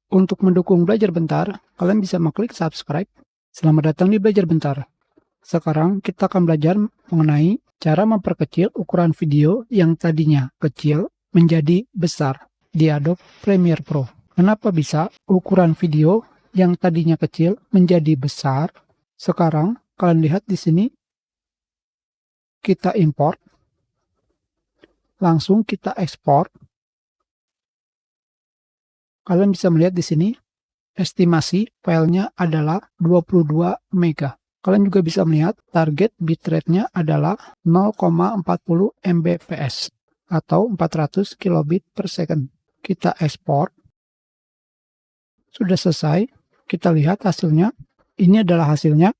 Untuk mendukung Belajar Bentar, kalian bisa mengklik subscribe. Selamat datang di Belajar Bentar. Sekarang kita akan belajar mengenai cara memperkecil ukuran video yang tadinya kecil menjadi besar di Adobe Premiere Pro. Kenapa bisa ukuran video yang tadinya kecil menjadi besar? Sekarang kalian lihat di sini, kita import, langsung kita ekspor. Kalian bisa melihat di sini, estimasi filenya adalah 22 MB. Kalian juga bisa melihat target bitrate-nya adalah 0,40 Mbps atau 400 kilobit per second. Kita ekspor. Sudah selesai. Kita lihat hasilnya. Ini adalah hasilnya.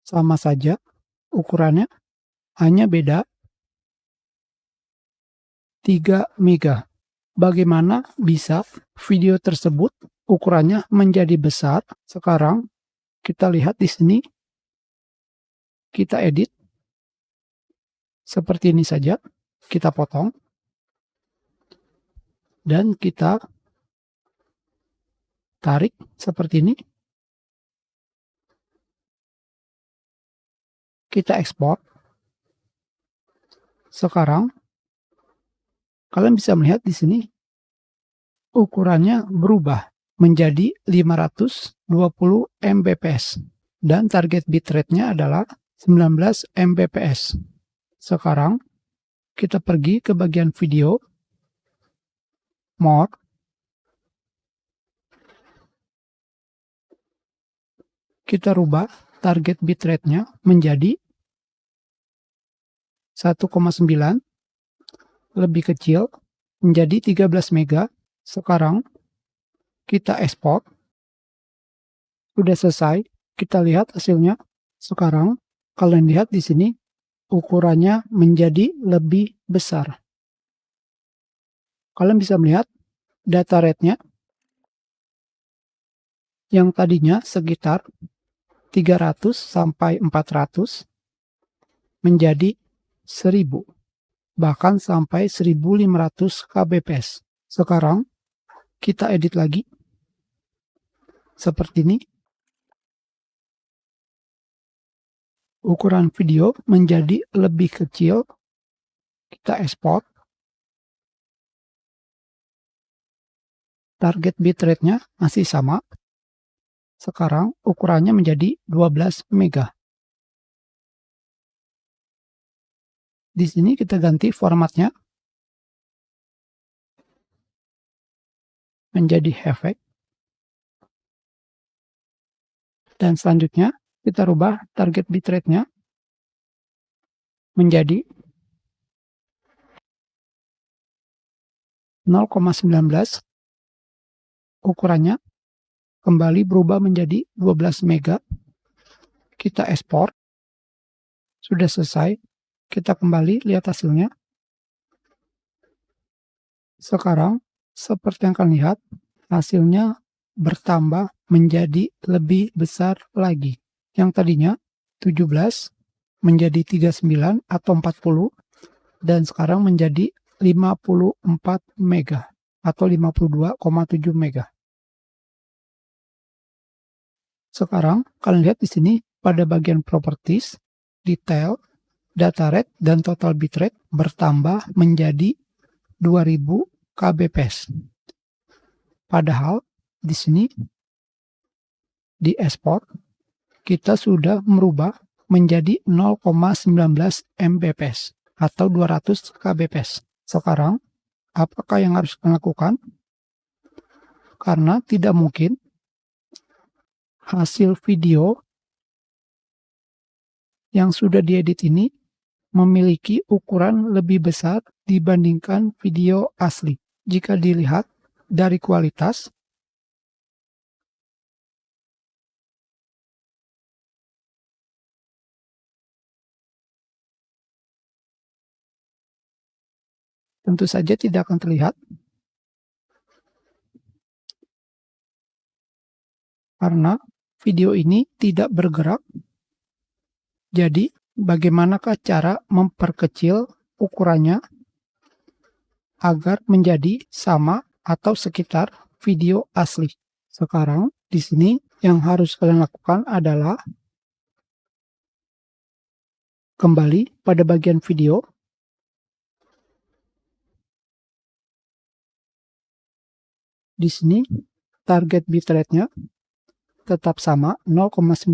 Sama saja ukurannya, hanya beda 3 MB. Bagaimana bisa video tersebut ukurannya menjadi besar? Sekarang kita lihat di sini, kita edit seperti ini saja, kita potong dan kita tarik seperti ini. Kita ekspor. Sekarang kalian bisa melihat di sini ukurannya berubah menjadi 520 Mbps dan target bitrate-nya adalah 19 Mbps. Sekarang kita pergi ke bagian video, more, kita rubah target bitrate-nya menjadi 1,9, lebih kecil, menjadi 13 MB. Sekarang kita ekspor. Sudah selesai. Kita lihat hasilnya. Sekarang kalian lihat di sini ukurannya menjadi lebih besar. Kalian bisa melihat data rate-nya yang tadinya sekitar 300 sampai 400 menjadi 1000, bahkan sampai 1500 kbps. Sekarang kita edit lagi seperti ini. Ukuran video menjadi lebih kecil. Kita ekspor. Target bitrate-nya masih sama. Sekarang ukurannya menjadi 12 MB. Di sini kita ganti formatnya menjadi efek. Dan selanjutnya kita rubah target bitrate-nya menjadi 0,19. Ukurannya kembali berubah menjadi 12 MB. Kita ekspor. Sudah selesai. Kita kembali lihat hasilnya. Sekarang seperti yang kalian lihat, hasilnya bertambah menjadi lebih besar lagi. Yang tadinya 17 menjadi 39 atau 40 dan sekarang menjadi 54 MB atau 52,7 MB. Sekarang kalian lihat di sini pada bagian properties, detail, data rate dan total bitrate bertambah menjadi 2000 kbps. Padahal di sini di ekspor kita sudah merubah menjadi 0,19 Mbps atau 200 kbps. Sekarang apakah yang harus kita lakukan? Karena tidak mungkin hasil video yang sudah diedit ini memiliki ukuran lebih besar dibandingkan video asli. Jika dilihat dari kualitas, tentu saja tidak akan terlihat karena video ini tidak bergerak. Jadi, bagaimanakah cara memperkecil ukurannya? agar menjadi sama atau sekitar video asli. Sekarang di sini yang harus kalian lakukan adalah kembali pada bagian video. Di sini target bitrate-nya tetap sama 0,19.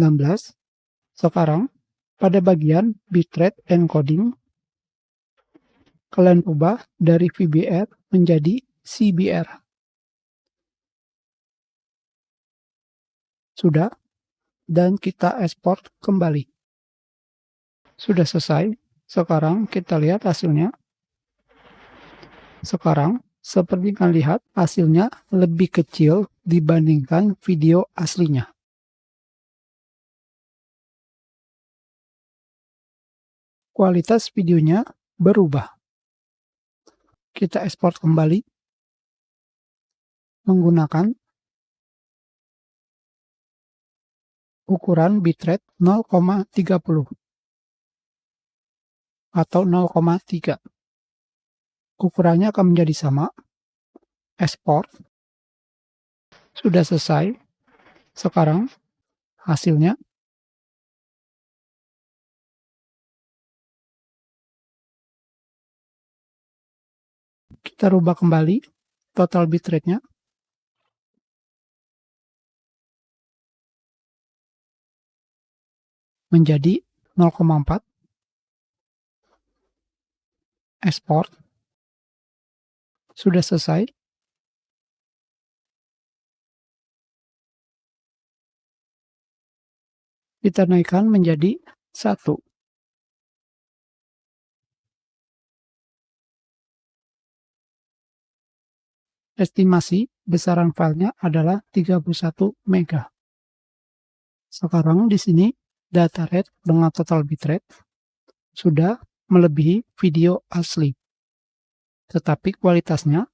Sekarang pada bagian bitrate encoding kalian ubah dari VBR menjadi CBR. Sudah, dan kita ekspor kembali. Sudah selesai. Sekarang kita lihat hasilnya. Sekarang seperti kalian lihat hasilnya lebih kecil dibandingkan video aslinya. Kualitas videonya berubah. Kita ekspor kembali menggunakan ukuran bitrate 0,30 atau 0,3. Ukurannya akan menjadi sama. Ekspor. Sudah selesai. Sekarang hasilnya. Kita rubah kembali total bitrate-nya. Menjadi 0,4. Ekspor. Sudah selesai. Kita naikkan menjadi 1. Estimasi besaran filenya adalah 31 MB. Sekarang di sini data rate dengan total bitrate sudah melebihi video asli. Tetapi kualitasnya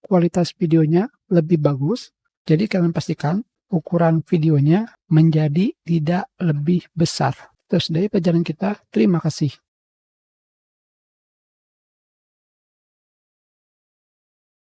kualitas videonya lebih bagus. Jadi kalian pastikan ukuran videonya menjadi tidak lebih besar. Terus dari pelajaran kita, terima kasih.